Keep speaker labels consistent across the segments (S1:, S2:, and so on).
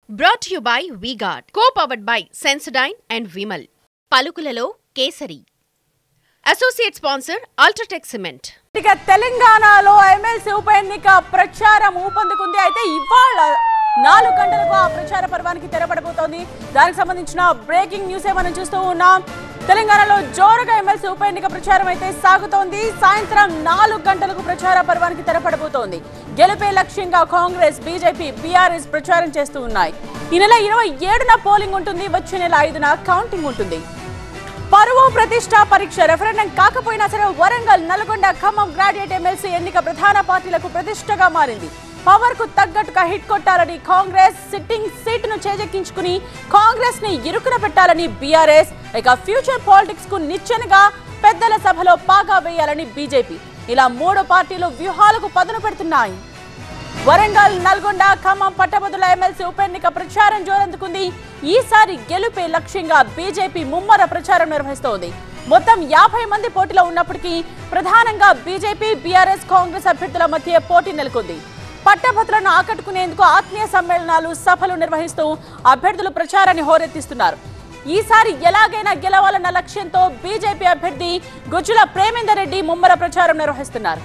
S1: Brought to you by V-Guard, co-powered by Sensodyne and Vimal. పలుకులలో Kesari. Associate sponsor UltraTech cement.
S2: ఇక తెలంగాణలో MLC ఉప ఎన్నిక ప్రచారం ఊపందుకుంది. అయితే ఇవాళ 4 గంటలకు ఆ ప్రచార పర్వానికి తెరపడబోతోంది. దానికి సంబంధించిన బ్రేకింగ్ న్యూస్ మనం చూస్తూ ఉన్నాం. తెలంగాణలో జోరుగా ఎమ్మెల్సీ ఉప ఎన్నిక ప్రచారం అయితే సాగుతోంది. సాయంత్రం 4 గంటలకు ప్రచార పర్వానికి తెరపడబోతోంది. గెలుపే లక్ష్యంగా కాంగ్రెస్, బీజేపీ, బీఆర్ఎస్ ప్రచారం చేస్తూ ఉన్నాయి. ఈ నెల 27న పోలింగ్ ఉంటుంది. వచ్చే నెల 5న కౌంటింగ్ ఉంటుంది. పరువు ప్రతిష్ట పరీక్ష రెఫరెండం కాకపోయినా సరే వరంగల్, నల్గొండ, ఖమ్మం గ్రాడ్యుయేట్ ఎమ్మెల్సీ ఎన్నిక ప్రధాన పార్టీలకు ప్రతిష్టగా మారింది. పవర్ కు తగ్గట్టుగా హిట్ కొట్టాలని కాంగ్రెస్, సిట్టింగ్ సీటును చేజెక్కించుకుని కాంగ్రెస్ ని ఇరుకున పెట్టాలని బీఆర్ఎస్, ఇక ఫ్యూచర్ పాలిటిక్స్ కు నిచ్చెనగా పెద్దల సభలో పాగా వేయాలని బీజేపీ, ఇలా 3 పార్టీలు వ్యూహాలకు పదును పెడుతున్నాయి. వరంగల్, నల్గొండ, ఖమ్మం పట్టభద్రుల ఎమ్మెల్సీ ఉప ఎన్నిక ప్రచారం జోరందుకుంది. ఈసారి గెలుపే లక్ష్యంగా బీజేపీ ముమ్మర ప్రచారం నిర్వహిస్తోంది. మొత్తం 50 మంది పోటీలో ఉన్నప్పటికీ ప్రధానంగా బీజేపీ, బీఆర్ఎస్, కాంగ్రెస్ అభ్యర్థుల మధ్య పోటీ నెలకొంది. పట్టభద్రులను ఆకట్టుకునేందుకు ఆత్మీయ సమ్మేళనాలు, సభలు నిర్వహిస్తూ అభ్యర్థులు ప్రచారాన్ని హోరెత్తిస్తున్నారు. ఈసారి ఎలాగైనా గెలవాలన్న లక్ష్యంతో బీజేపీ అభ్యర్థి గుజ్జుల ప్రేమేందర్ రెడ్డి ముమ్మర ప్రచారం నిర్వహిస్తున్నారు.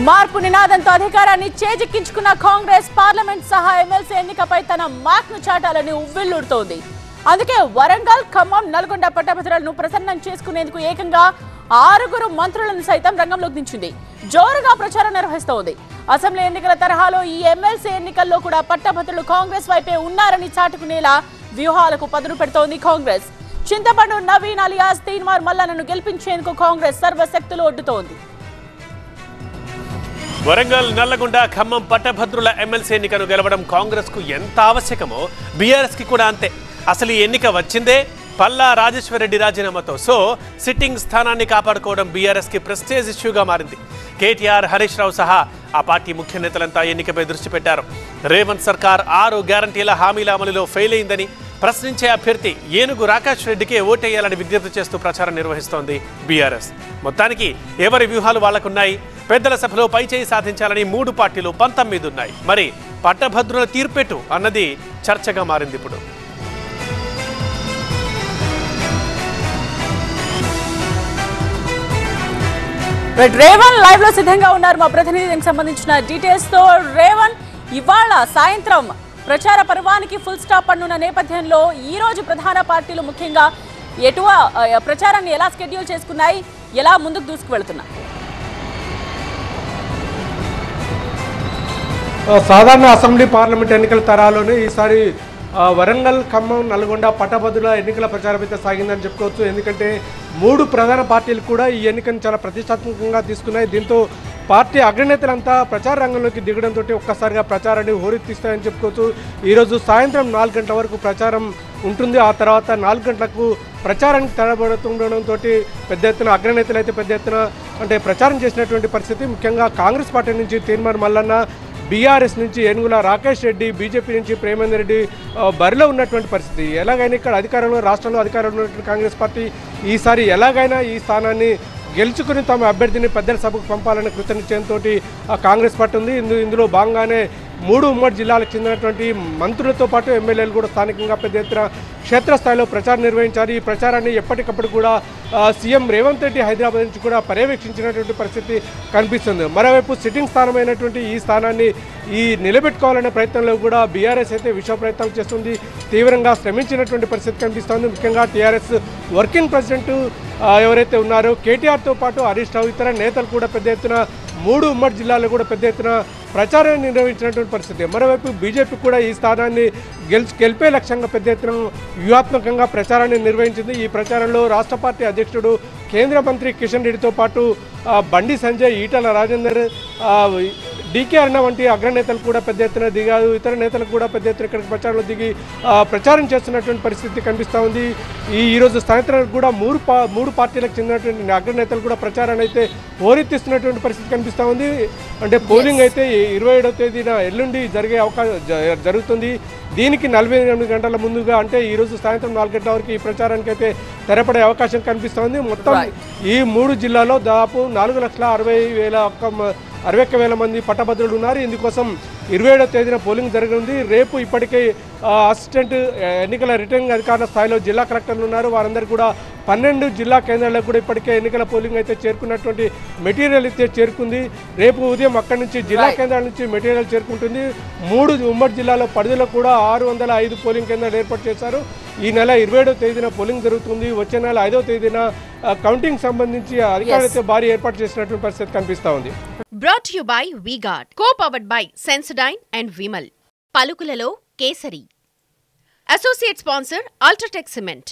S2: మార్పు నినాదంతో అధికారాన్ని చేజిక్కించుకున్న కాంగ్రెస్ పార్లమెంట్ సహా ఎమ్మెల్సీ ఎన్నికపై తన మార్క్ను చాటాలని ఉవ్విళ్లూరుతోంది. అందుకే వరంగల్, ఖమ్మం, నల్గొండ పట్టభద్రులను ప్రసన్నం చేసుకునేందుకు ఏకంగా 6 మంత్రులను సైతం రంగంలోకి దించింది. జోరుగా ప్రచారం నిర్వహిస్తోంది. అసెంబ్లీ ఎన్నికల తరహాలో ఈ ఎమ్మెల్సీ ఎన్నికల్లో కూడా పట్టభద్రులు కాంగ్రెస్ వైపే ఉన్నారని చాటుకునేలా వ్యూహాలకు పదును పెడుతోంది కాంగ్రెస్. చింతపండు నవీన్ అలియాస్ తీన్మార్ మల్లన్నను గెలిపించేందుకు కాంగ్రెస్ సర్వశక్తులు ఒడ్డుతోంది.
S3: వరంగల్, నల్లగొండ, ఖమ్మం పట్టభద్రుల ఎమ్మెల్సీ ఎన్నికను గెలవడం కాంగ్రెస్ కు ఎంత ఆవశ్యకమో బీఆర్ఎస్ కి కూడా అంతే. అసలు ఈ ఎన్నిక వచ్చిందే పల్లా రాజేశ్వరరెడ్డి రాజీనామాతో. సో సిట్టింగ్ స్థానాన్ని కాపాడుకోవడం బీఆర్ఎస్ కి ప్రెస్టేజ్ ఇష్యూగా మారింది. కేటీఆర్, హరీష్ రావు సహా ఆ పార్టీ ముఖ్య నేతలంతా ఎన్నికపై దృష్టి పెట్టారు. రేవంత్ సర్కార్ 6 గ్యారంటీల హామీల అమలులో ఫెయిల్ అయిందని ప్రశ్నించే అభ్యర్థి ఏనుగు రాకేష్ రెడ్డికే ఓటేయాలని విజ్ఞప్తి చేస్తూ ప్రచారం నిర్వహిస్తోంది బీఆర్ఎస్. మొత్తానికి ఎవరి వ్యూహాలు వాళ్లకున్నాయి. పెద్దల సభలో పైచేయి సాధించాలని 3 పార్టీలు పంతం మీదున్నాయి. మరి పట్టభద్రుల తీర్పెట్టు అన్నది చర్చగా మారింది ఇప్పుడు.
S2: రేవన్ లైవ్ లో సిద్ధంగా ఉన్నారు మా ప్రతినిధి. దీనికి సంబంధించిన డీటెయిల్స్ తో రేవన్, ఇవాళ సాయంత్రం ప్రచార పర్వానికి ఫుల్ స్టాప్ పన్నున్న నేపథ్యంలో ఈ రోజు ప్రధాన పార్టీలు ముఖ్యంగా ప్రచారాన్ని ఎలా షెడ్యూల్ చేసుకున్నాయి, ఎలా ముందుకు దూసుకువెళ్తున్నాయి?
S4: సాధారణ అసెంబ్లీ పార్లమెంట్ ఎన్నికల తరాల్లోనే ఈసారి వరంగల్, ఖమ్మం, నల్గొండ పట్టభద్రుల ఎన్నికల ప్రచారం అయితే సాగిందని చెప్పుకోవచ్చు. ఎందుకంటే 3 ప్రధాన పార్టీలు కూడా ఈ ఎన్నికను చాలా ప్రతిష్టాత్మకంగా తీసుకున్నాయి. దీంతో పార్టీ అగ్రనేతలంతా ప్రచార రంగంలోకి దిగడంతో ఒక్కసారిగా ప్రచారాన్ని హోరెత్తిస్తాయని చెప్పుకోవచ్చు. ఈరోజు సాయంత్రం 4 గంటల వరకు ప్రచారం ఉంటుంది. ఆ తర్వాత 4 గంటలకు ప్రచారానికి తెరబడుతుండడంతో పెద్ద ఎత్తున అగ్రనేతలు అయితే పెద్ద ఎత్తున అంటే ప్రచారం చేసినటువంటి పరిస్థితి. ముఖ్యంగా కాంగ్రెస్ పార్టీ నుంచి తీన్మార్ మల్లన్న, బీఆర్ఎస్ నుంచి ఏనుగుల రాకేష్ రెడ్డి, బీజేపీ నుంచి ప్రేమేందర్ రెడ్డి బరిలో ఉన్నటువంటి పరిస్థితి. ఎలాగైనా ఇక్కడ రాష్ట్రంలో అధికారంలో ఉన్నటువంటి కాంగ్రెస్ పార్టీ ఈసారి ఎలాగైనా ఈ స్థానాన్ని గెలుచుకుని తమ అభ్యర్థిని పెద్దల సభకు పంపాలని కృతనిశ్చయంతో కాంగ్రెస్ పార్టీ ఉంది. ఇందులో భాగంగానే 3 ఉమ్మడి జిల్లాలకు చెందినటువంటి మంత్రులతో పాటు ఎమ్మెల్యేలు కూడా స్థానికంగా పెద్ద ఎత్తున క్షేత్రస్థాయిలో ప్రచారం నిర్వహించారు. ఈ ప్రచారాన్ని ఎప్పటికప్పుడు కూడా సీఎం రేవంత్ రెడ్డి హైదరాబాద్ నుంచి కూడా పర్యవేక్షించినటువంటి పరిస్థితి కనిపిస్తుంది. మరోవైపు సిట్టింగ్ స్థానమైనటువంటి ఈ స్థానాన్ని నిలబెట్టుకోవాలనే ప్రయత్నంలో కూడా బీఆర్ఎస్ అయితే విశ్వ ప్రయత్నాలు చేస్తుంది. తీవ్రంగా శ్రమించినటువంటి పరిస్థితి కనిపిస్తోంది. ముఖ్యంగా టీఆర్ఎస్ వర్కింగ్ ప్రెసిడెంట్ ఎవరైతే ఉన్నారో కేటీఆర్తో పాటు హరీష్ రావు, ఇతర నేతలు కూడా పెద్ద ఎత్తున 3 ఉమ్మడి జిల్లాల్లో కూడా పెద్ద ఎత్తున ప్రచారాన్ని నిర్వహించినటువంటి పరిస్థితి. మరోవైపు బీజేపీ కూడా ఈ స్థానాన్ని గెలిపే లక్ష్యంగా పెద్ద ఎత్తున వ్యూహాత్మకంగా ప్రచారాన్ని నిర్వహించింది. ఈ ప్రచారంలో రాష్ట్ర పార్టీ అధ్యక్షుడు, కేంద్ర మంత్రి కిషన్ రెడ్డితో పాటు బండి సంజయ్, ఈటల రాజేందర్, డీకే అరుణ వంటి అగ్రనేతలు కూడా పెద్ద ఎత్తున దిగారు. ఇతర నేతలు కూడా పెద్ద ఎత్తున ఇక్కడికి ప్రచారంలో దిగి ప్రచారం చేస్తున్నటువంటి పరిస్థితి కనిపిస్తూ ఉంది. ఈరోజు సాయంత్రం కూడా 3 పార్టీలకు చెందినటువంటి అగ్రనేతలు కూడా ప్రచారాన్ని అయితే హోరెత్తిస్తున్నటువంటి పరిస్థితి కనిపిస్తూ ఉంది. అంటే పోలింగ్ అయితే 27వ తేదీన ఎల్లుండి జరిగే జరుగుతుంది. దీనికి 48 గంటల ముందుగా అంటే ఈరోజు సాయంత్రం 4 గంటల వరకు ఈ ప్రచారానికి అయితే తెరపడే అవకాశం కనిపిస్తోంది. మొత్తం ఈ 3 జిల్లాలో దాదాపు 4,60,61,000 మంది పట్టభద్రులు ఉన్నారు. ఇందుకోసం 27వ తేదీన పోలింగ్ జరగనుంది. రేపు ఇప్పటికే అసిస్టెంట్ ఎన్నికల రిటర్నింగ్ అధికారుల స్థాయిలో జిల్లా కలెక్టర్లు ఉన్నారు. వారందరూ కూడా 12 జిల్లా కేంద్రాలకు కూడా ఇప్పటికే ఎన్నికల పోలింగ్ అయితే చేరుకున్నటువంటి మెటీరియల్ అయితే చేరుకుంది. రేపు ఉదయం అక్కడి నుంచి జిల్లా కేంద్రాల నుంచి మెటీరియల్ చేరుకుంటుంది. 3 ఉమ్మడి జిల్లాలో పరిధిలో కూడా 605 పోలింగ్ కేంద్రాలు ఏర్పాటు చేశారు. ఈ నెల 27వ తేదీన పోలింగ్ జరుగుతుంది. వచ్చే నెల 5వ తేదీన కౌంటింగ్ సంబంధించి అధికారులు అయితే భారీ ఏర్పాటు చేసినటువంటి పరిస్థితి కనిపిస్తా ఉంది.
S1: Brought you by V-Guard, co-powered by Sensodyne and Vimal. పలుకులలో Kesari. Associate sponsor UltraTech cement.